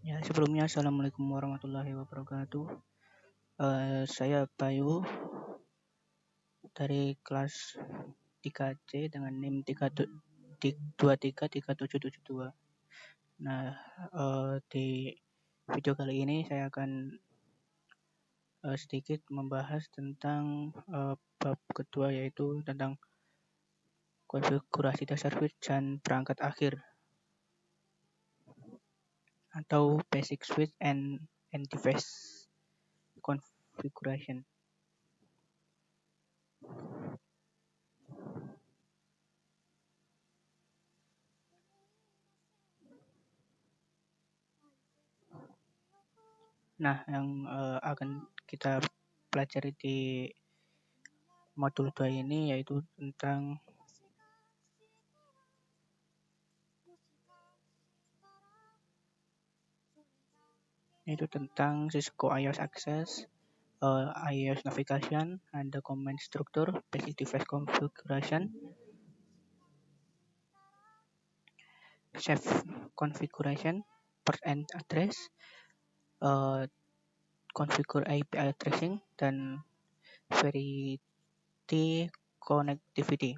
Ya, sebelumnya Assalamualaikum warahmatullahi wabarakatuh. Saya Bayu dari kelas 3C dengan NIM 233772. Nah, di video kali ini saya akan sedikit membahas tentang bab kedua, yaitu tentang konfigurasi dasar switch dan perangkat akhir atau basic switch and device configuration. Nah, yang akan kita pelajari di modul 2 ini yaitu tentang Cisco IOS Access, IOS Navigation, and the Command Structure, Basic Device Configuration, Safe Configuration, Port and Address, Configure API Addressing, dan Verity Connectivity.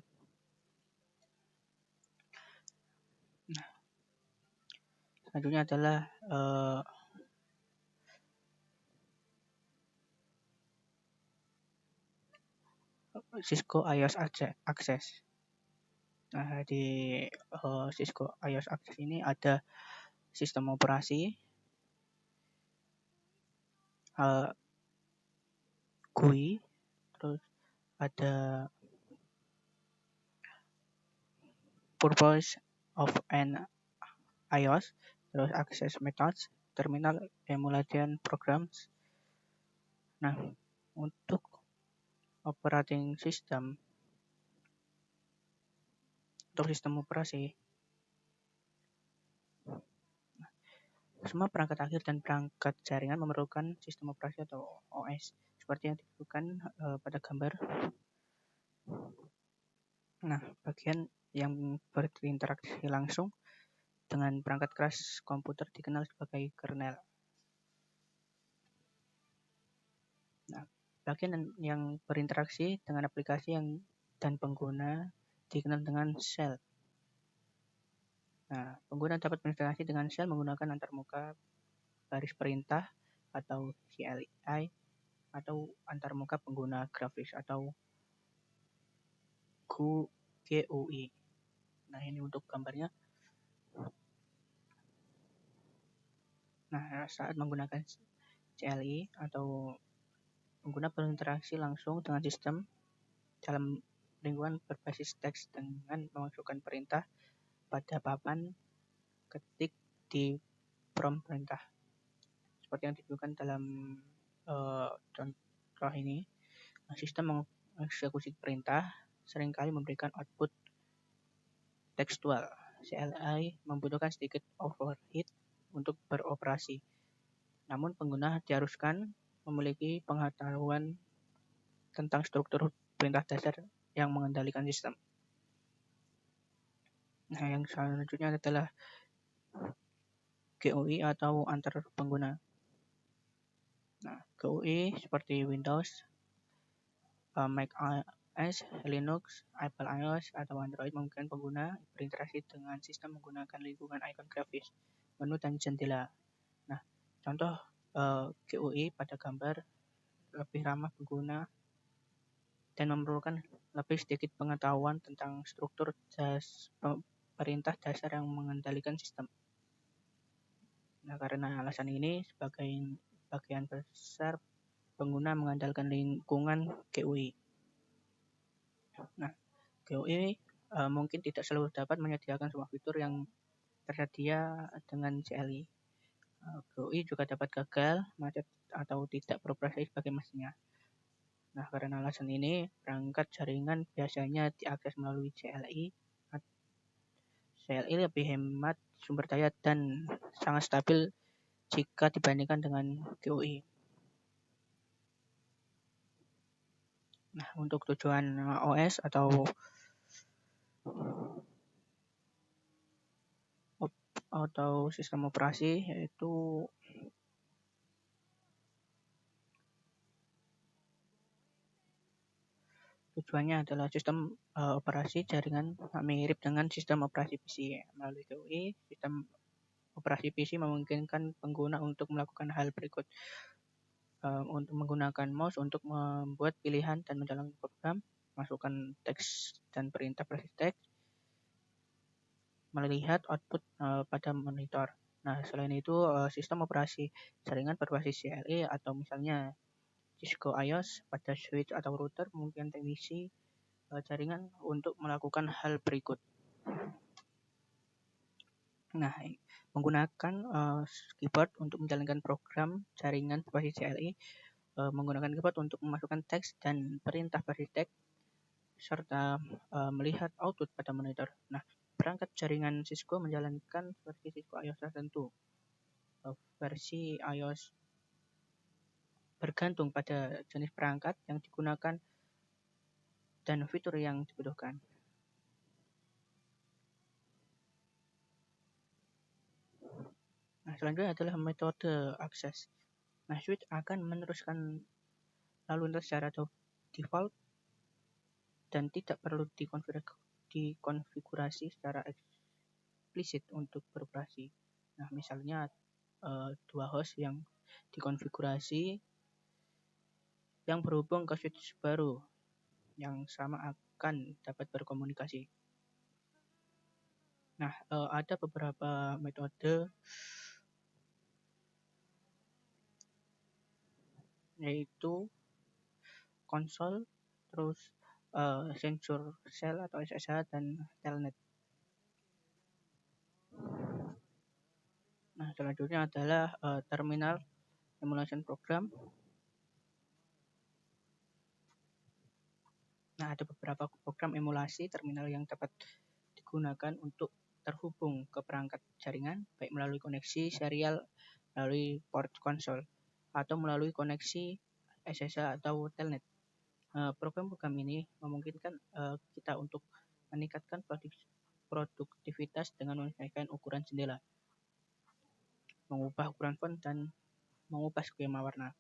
Selanjutnya adalah Cisco IOS Access. Nah, di Cisco IOS Access ini ada sistem operasi, GUI, terus ada purpose of an iOS, terus access methods, terminal, emulation programs. Nah, untuk operating system, untuk sistem operasi, semua perangkat akhir dan perangkat jaringan memerlukan sistem operasi atau OS, seperti yang ditunjukkan pada gambar. Nah, bagian yang berinteraksi langsung dengan perangkat keras komputer dikenal sebagai kernel. Nah, bagian yang berinteraksi dengan aplikasi dan pengguna dikenal dengan shell. Nah, pengguna dapat berinteraksi dengan shell menggunakan antarmuka baris perintah atau CLI atau antarmuka pengguna grafis atau GUI. Nah, ini untuk gambarnya. Nah, saat menggunakan CLI atau pengguna berinteraksi langsung dengan sistem dalam lingkungan berbasis teks dengan memasukkan perintah pada papan ketik di prompt perintah. Seperti yang ditunjukkan dalam contoh ini, sistem mengeksekusi perintah seringkali memberikan output tekstual. CLI membutuhkan sedikit overhead untuk beroperasi. Namun pengguna diharuskan memiliki pengetahuan tentang struktur perintah dasar yang mengendalikan sistem. Nah, yang selanjutnya adalah GUI atau antar pengguna. Nah, GUI seperti Windows, Mac OS, Linux, Apple iOS, atau Android memungkinkan pengguna berinteraksi dengan sistem menggunakan lingkungan icon grafis, menu, dan jendela. Nah, contoh GUI pada gambar lebih ramah pengguna dan memerlukan lebih sedikit pengetahuan tentang struktur perintah dasar yang mengendalikan sistem. Nah, karena alasan ini, bagian besar pengguna mengandalkan lingkungan GUI. Nah, GUI mungkin tidak selalu dapat menyediakan semua fitur yang tersedia dengan CLI. GUI juga dapat gagal, macet, atau tidak beroperasi sebagai mestinya. Nah, karena alasan ini, perangkat jaringan biasanya diakses melalui CLI. CLI lebih hemat sumber daya dan sangat stabil jika dibandingkan dengan GUI. Nah, untuk tujuan OS atau atau sistem operasi, yaitu tujuannya adalah sistem operasi jaringan mirip dengan sistem operasi PC. Melalui GUI, sistem operasi PC memungkinkan pengguna untuk melakukan hal berikut. Untuk menggunakan mouse untuk membuat pilihan dan menjalankan program, masukkan teks dan perintah versi teks, melihat output pada monitor. Nah, selain itu, sistem operasi jaringan berbasis CLI atau misalnya Cisco iOS pada switch atau router memungkinkan teknisi jaringan untuk melakukan hal berikut. Nah, menggunakan keyboard untuk menjalankan program jaringan berbasis CLI, menggunakan keyboard untuk memasukkan teks dan perintah versi teks, serta melihat output pada monitor. Nah, perangkat jaringan Cisco menjalankan versi Cisco iOS tertentu. Versi iOS bergantung pada jenis perangkat yang digunakan dan fitur yang dibutuhkan. Nah, selanjutnya adalah metode akses. Nah, switch akan meneruskan lalu lintas secara default dan tidak perlu dikonfigurasi secara eksplisit untuk beroperasi. Nah, misalnya dua host yang dikonfigurasi yang berhubung ke switch baru yang sama akan dapat berkomunikasi. Nah, ada beberapa metode, yaitu konsol, terus sensor cell atau SSH, dan telnet. Nah, selanjutnya adalah terminal emulation program. Nah, ada beberapa program emulasi terminal yang dapat digunakan untuk terhubung ke perangkat jaringan, baik melalui koneksi serial melalui port konsol atau melalui koneksi SSH atau telnet. Program-program ini memungkinkan kita untuk meningkatkan produktivitas dengan menyesuaikan ukuran jendela, mengubah ukuran font, dan mengubah skema warna.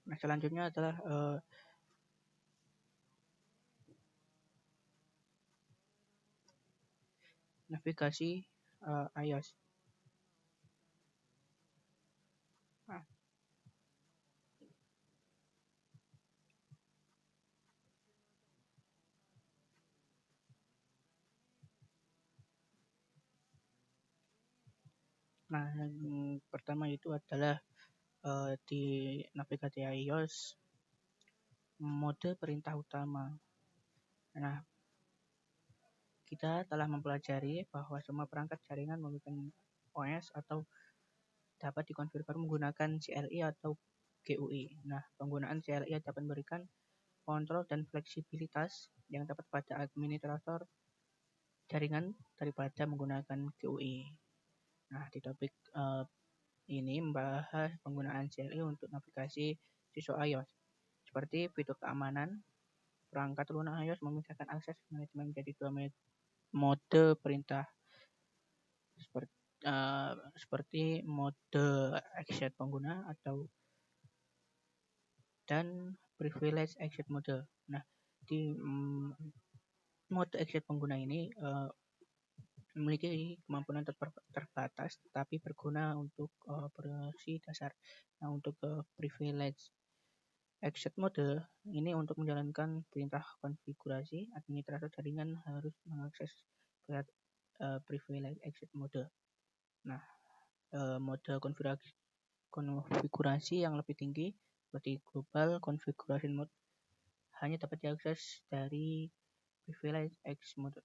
Nah, selanjutnya adalah navigasi iOS. Nah, yang pertama itu adalah di navigasi iOS, mode perintah utama. Nah, kita telah mempelajari bahwa semua perangkat jaringan memiliki OS atau dapat dikonfigurasi menggunakan CLI atau GUI. Nah, penggunaan CLI dapat memberikan kontrol dan fleksibilitas yang dapat pada administrator jaringan daripada menggunakan GUI. Nah, di topik ini membahas penggunaan CLI untuk navigasi Cisco iOS, seperti fitur keamanan. Perangkat lunak iOS memisahkan akses manajemen menjadi dua mode perintah, seperti mode exit pengguna dan privilege exit mode. Nah, di mode exit pengguna ini memiliki kemampuan terbatas tetapi berguna untuk operasi dasar. Nah, untuk privilege exit mode ini untuk menjalankan perintah konfigurasi, administrator jaringan harus mengakses privilege exit mode. Nah, mode konfigurasi yang lebih tinggi seperti global configuration mode hanya dapat diakses dari privilege exit mode.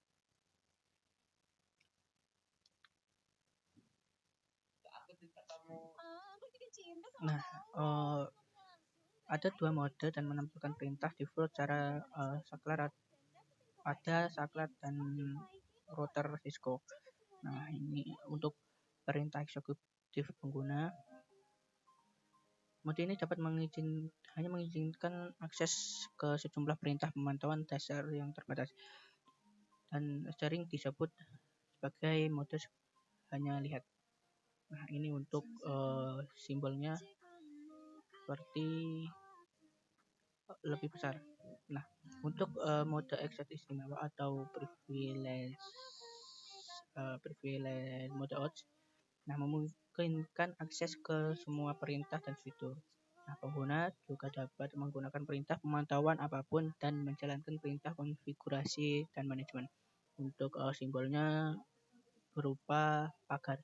Nah, ada dua mode dan menampilkan perintah default secara saklar. Ada saklar dan router Cisco. Nah, ini untuk perintah eksekutif pengguna. Mode ini dapat hanya mengizinkan akses ke sejumlah perintah pemantauan dasar yang terbatas dan sering disebut sebagai mode hanya lihat. Nah, ini untuk simbolnya seperti lebih besar. Nah, untuk mode exit istimewa atau privilege mode odds, nah memungkinkan akses ke semua perintah dan fitur. Nah, pengguna juga dapat menggunakan perintah pemantauan apapun dan menjalankan perintah konfigurasi dan manajemen. Untuk simbolnya berupa pagar.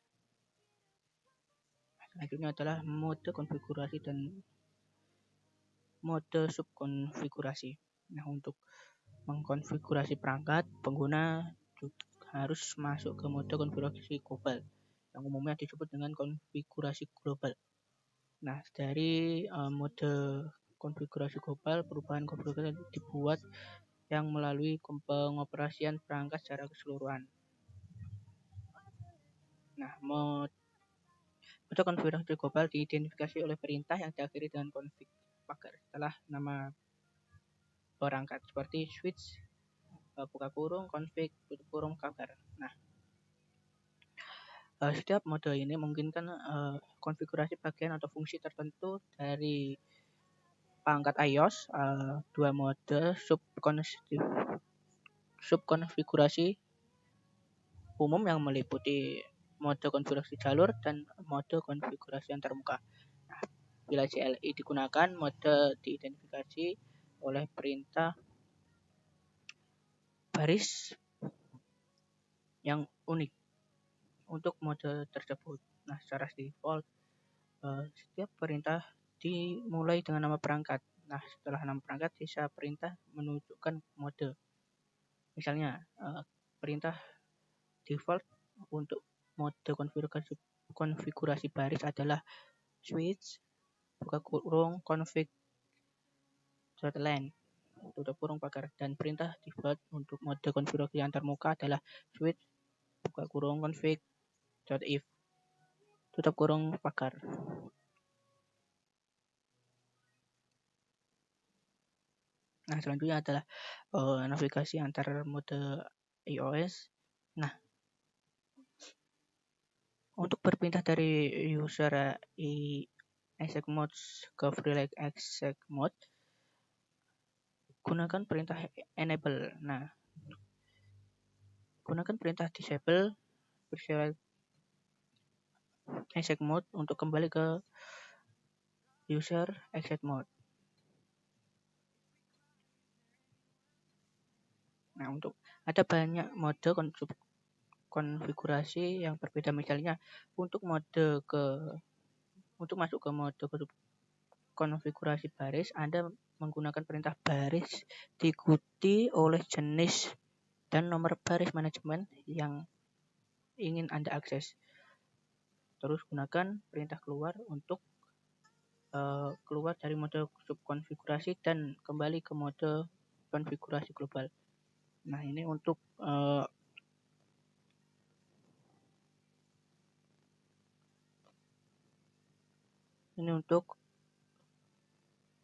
Selanjutnya adalah mode konfigurasi dan mode subkonfigurasi. Nah, untuk mengkonfigurasi perangkat, pengguna harus masuk ke mode konfigurasi global yang umumnya disebut dengan konfigurasi global. Nah, dari mode konfigurasi global, perubahan konfigurasi dibuat yang melalui pengoperasian perangkat secara keseluruhan. Nah, mode konfigurasi global diidentifikasi oleh perintah yang diakhiri dengan config pagar setelah nama perangkat seperti switch, buka kurung, config, tutup kurung, pagar. Nah, setiap mode ini memungkinkan konfigurasi bagian atau fungsi tertentu dari perangkat iOS. Dua mode subkonfigurasi umum yang meliputi mode konfigurasi jalur dan mode konfigurasi antarmuka. Nah, bila CLI digunakan, mode diidentifikasi oleh perintah baris yang unik untuk mode tersebut. Nah, secara default, setiap perintah dimulai dengan nama perangkat. Nah, setelah nama perangkat, sisa perintah menunjukkan mode. Misalnya, perintah default untuk mode konfigurasi baris adalah switch, buka kurung, config.len, tutup kurung pagar. Dan perintah default untuk mode konfigurasi antarmuka adalah switch, buka kurung, config.if, tutup kurung pagar. Nah, selanjutnya adalah navigasi antar mode iOS. Nah, untuk berpindah dari user exec mode ke freelance exec mode, gunakan perintah enable. Nah, gunakan perintah disable freelance exec mode untuk kembali ke user exec mode. Nah, untuk ada banyak mode konfigurasi yang berbeda. Misalnya untuk masuk ke mode konfigurasi baris, Anda menggunakan perintah baris diikuti oleh jenis dan nomor baris manajemen yang ingin Anda akses. Terus gunakan perintah keluar untuk keluar dari mode subkonfigurasi dan kembali ke mode konfigurasi global. Nah, ini untuk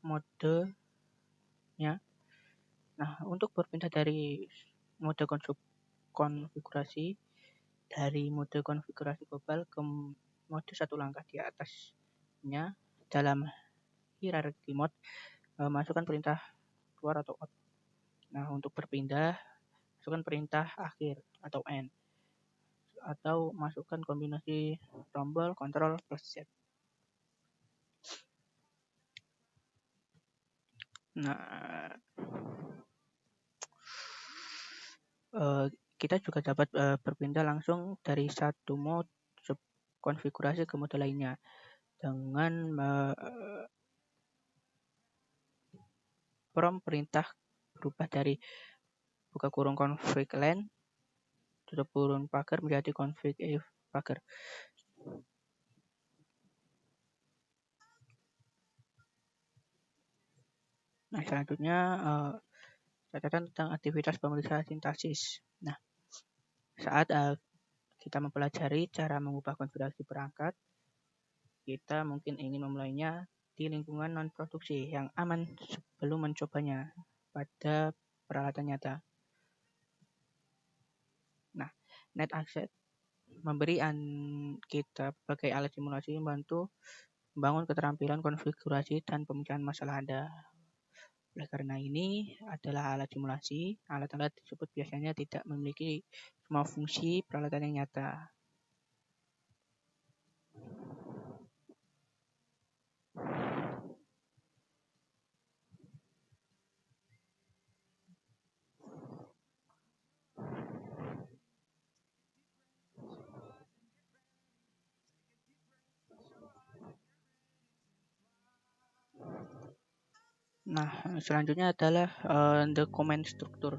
modenya. Nah, untuk berpindah dari mode konfigurasi dari mode konfigurasi global ke mode satu langkah di atasnya dalam hierarki mode, masukkan perintah keluar atau out. Nah, untuk berpindah, masukkan perintah akhir atau end, atau masukkan kombinasi tombol Ctrl plus Z. Nah, kita juga dapat berpindah langsung dari satu mode subkonfigurasi ke mode lainnya dengan prompt perintah berubah dari buka kurung config len, tutup kurung pagar menjadi config if pagar. Nah, selanjutnya catatan tentang aktivitas pemeriksaan sintaksis. Nah, saat kita mempelajari cara mengubah konfigurasi perangkat, kita mungkin ingin memulainya di lingkungan non-produksi yang aman sebelum mencobanya pada peralatan nyata. Nah, net access memberi kita sebagai alat simulasi membantu membangun keterampilan konfigurasi dan pemecahan masalah Anda. Oleh karena ini adalah alat simulasi. Alat-alat tersebut biasanya tidak memiliki semua fungsi peralatan yang nyata. Nah, selanjutnya adalah the command structure.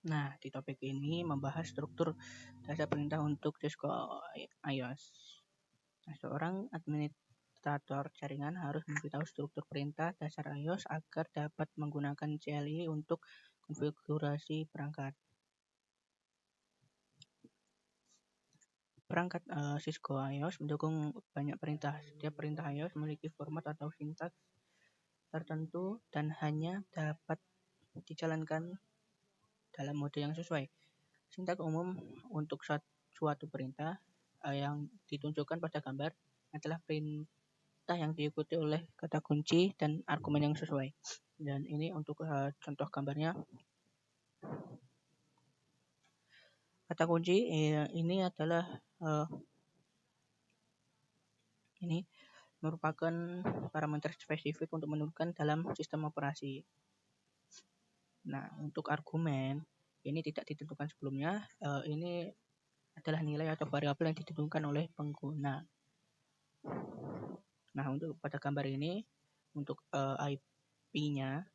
Nah, di topik ini membahas struktur dasar perintah untuk Cisco iOS. Nah, seorang administrator jaringan harus memberitahu struktur perintah dasar iOS agar dapat menggunakan CLI untuk konfigurasi perangkat. Perangkat Cisco iOS mendukung banyak perintah. Setiap perintah iOS memiliki format atau sintaks tertentu dan hanya dapat dijalankan dalam mode yang sesuai. Sintaks umum untuk suatu perintah yang ditunjukkan pada gambar adalah perintah yang diikuti oleh kata kunci dan argumen yang sesuai. Dan ini untuk contoh gambarnya. Kata kunci ini adalah ini merupakan parameter spesifik untuk menentukan dalam sistem operasi. Nah, untuk argumen ini tidak ditentukan sebelumnya. Ini adalah nilai atau variabel yang ditentukan oleh pengguna. Nah, untuk pada gambar ini untuk IP-nya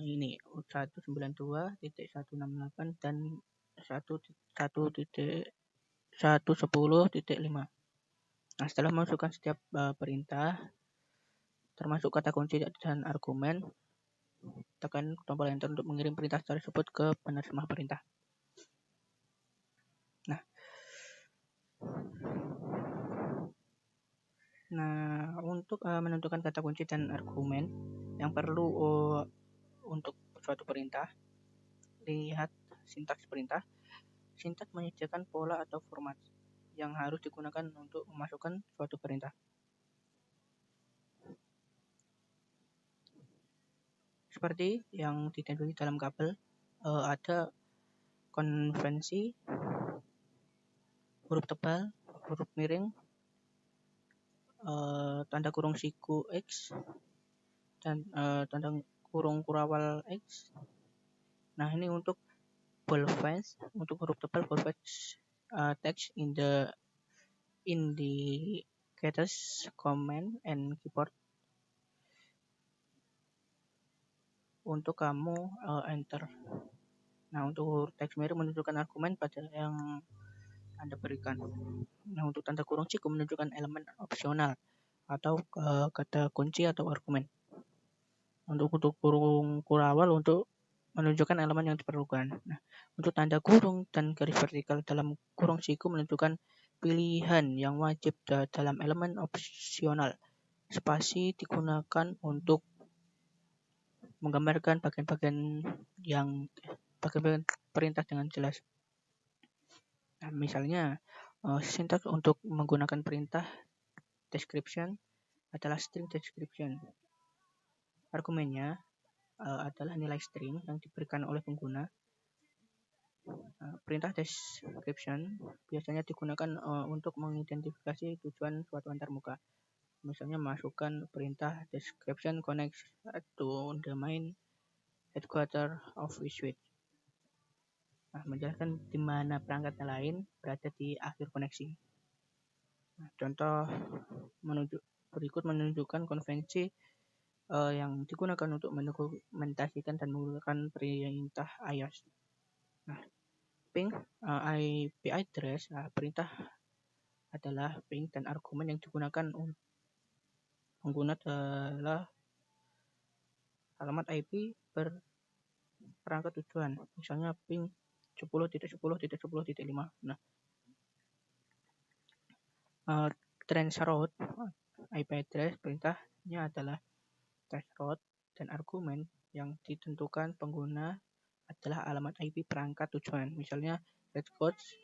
ini 192.168 dan 1.1.110.5. Nah, setelah memasukkan setiap perintah termasuk kata kunci dan argumen, tekan tombol enter untuk mengirim perintah tersebut ke penerima perintah. Nah, untuk menentukan kata kunci dan argumen yang perlu untuk suatu perintah, lihat sintaks perintah. Sintaks menyediakan pola atau format yang harus digunakan untuk memasukkan suatu perintah. Seperti yang ditentukan dalam kabel, ada konvensi, huruf tebal, huruf miring, tanda kurung siku X, dan tanda kurung kurawal X. Nah, ini untuk boldface, untuk huruf tebal boldface text in the indicators command and keyboard. Untuk kamu enter. Nah, untuk huruf teks miring menunjukkan argumen pada yang Anda berikan. Nah, untuk tanda kurung siku menunjukkan elemen opsional atau kata kunci atau argumen. Untuk kurung kurawal untuk menunjukkan elemen yang diperlukan. Nah, untuk tanda kurung dan garis vertikal dalam kurung siku menunjukkan pilihan yang wajib dalam elemen opsional. Spasi digunakan untuk menggambarkan bagian-bagian perintah dengan jelas. Nah, misalnya sintaks untuk menggunakan perintah description adalah string description. Argumennya adalah nilai string yang diberikan oleh pengguna. Perintah description biasanya digunakan untuk mengidentifikasi tujuan suatu antarmuka. Misalnya masukkan perintah description connect to the main headquarter of switch. Nah, menjelaskan di mana perangkat lain berada di akhir koneksi. Contoh berikut menunjukkan konvensi yang digunakan untuk mendokumentasikan dan menggunakan perintah iOS. Nah, ping IP address, perintah adalah ping dan argumen yang digunakan pengguna adalah alamat IP perangkat tujuan, misalnya ping 10.10.10.5. Nah, traceroute IP address perintahnya adalah traceroute dan argumen yang ditentukan pengguna adalah alamat IP perangkat tujuan, misalnya redcoach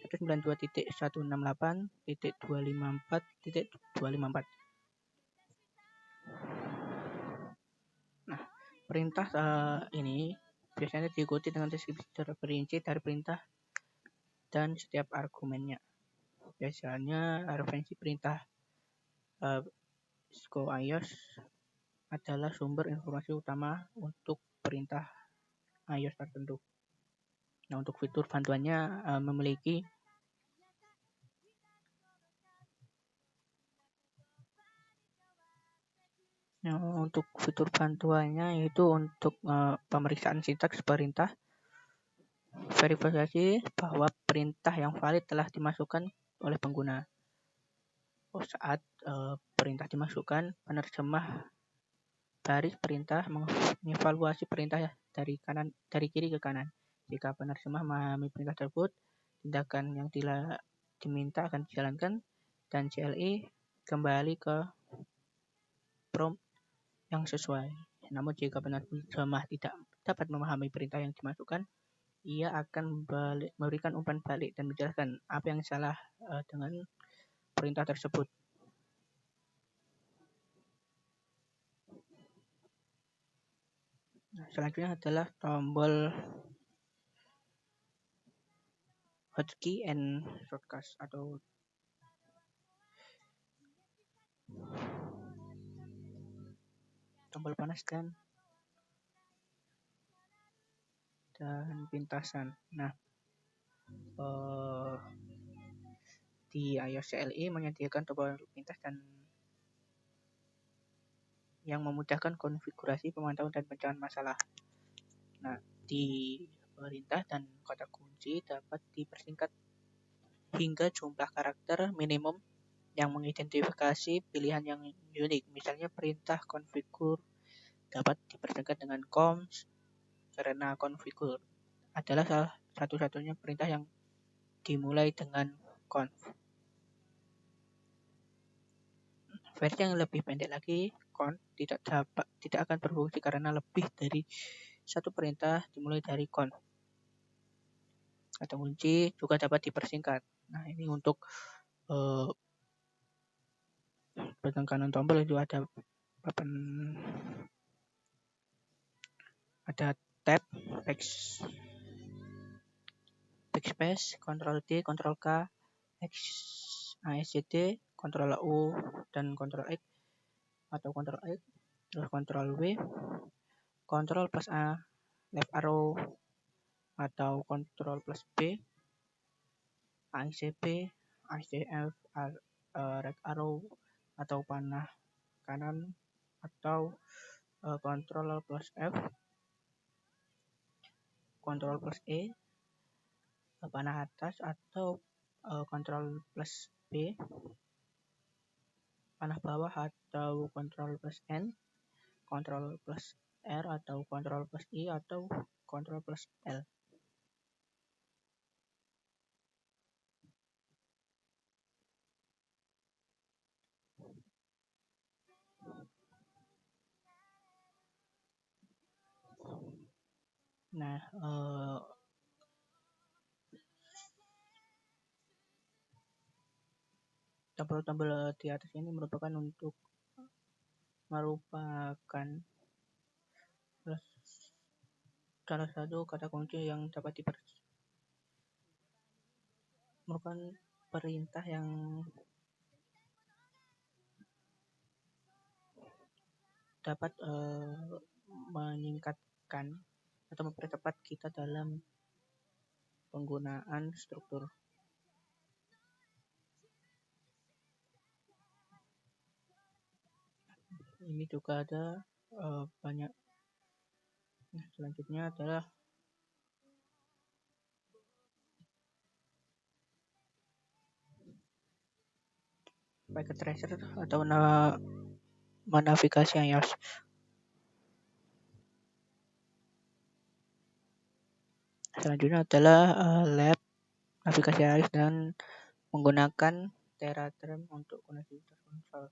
192.168.254.254. Nah, perintah ini biasanya diikuti dengan deskripsi terperinci dari perintah dan setiap argumennya. Biasanya referensi perintah iOS adalah sumber informasi utama untuk perintah iOS tertentu. Nah, untuk fitur bantuannya memiliki untuk fitur bantuannya yaitu untuk pemeriksaan sintaks perintah, verifikasi bahwa perintah yang valid telah dimasukkan oleh pengguna. Saat perintah dimasukkan, penerjemah baris perintah mengevaluasi perintah dari kiri ke kanan. Jika penerjemah memahami perintah tersebut, tindakan yang diminta akan dijalankan dan CLI kembali ke prompt yang sesuai. Namun jika penerjemah tidak dapat memahami perintah yang dimasukkan, ia akan memberikan umpan balik dan menjelaskan apa yang salah dengan perintah tersebut. Nah, selanjutnya adalah tombol hotkey and shortcuts atau tombol panas dan pintasan. Nah, di iOS CLI menyediakan tombol pintas dan yang memudahkan konfigurasi, pemantauan, dan pecahan masalah. Nah, di perintah dan kata kunci dapat dipersingkat hingga jumlah karakter minimum yang mengidentifikasi pilihan yang unik. Misalnya perintah configure dapat dipersingkat dengan const karena configure adalah salah satu-satunya perintah yang dimulai dengan conf. Versi yang lebih pendek lagi, conf tidak akan berfungsi karena lebih dari satu perintah dimulai dari conf. Kata kunci juga dapat dipersingkat. Nah, ini untuk bagian kanan tombol itu ada tab, backspace, Ctrl D, Ctrl K, ASCD, Ctrl U, dan Ctrl X atau Ctrl X, terus Ctrl W, Ctrl plus A, left arrow atau Ctrl plus B, ASCP, ASCF, right arrow atau panah kanan atau Ctrl plus F, Ctrl plus E, panah atas atau Ctrl plus B, panah bawah atau Ctrl plus N, Ctrl plus R atau Ctrl plus I atau Ctrl plus L. Nah, tombol-tombol di atas ini merupakan salah satu kata kunci yang dapat merupakan perintah yang dapat meningkatkan atau mempercepat kita dalam penggunaan struktur. Ini juga ada banyak. Nah, selanjutnya adalah packet tracer atau navigasi iOS. Selanjutnya adalah lab navigasi iOS dan menggunakan TeraTrem untuk konektivitas konsol.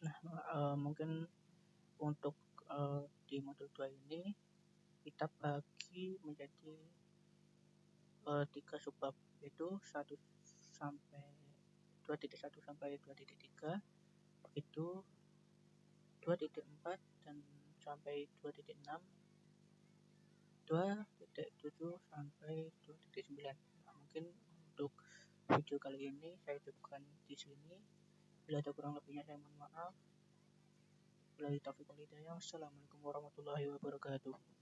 Nah, mungkin untuk di modul 2 ini kita bagi menjadi 3 subbab, yaitu 1 sampai 2.1 sampai 2.3, itu 2.4 dan sampai 2.6, 2.7 sampai 2.9. Nah, mungkin untuk video kali ini saya cukupkan di sini. Bila ada kurang lebihnya saya mohon maaf. Wassalamualaikum warahmatullahi wabarakatuh.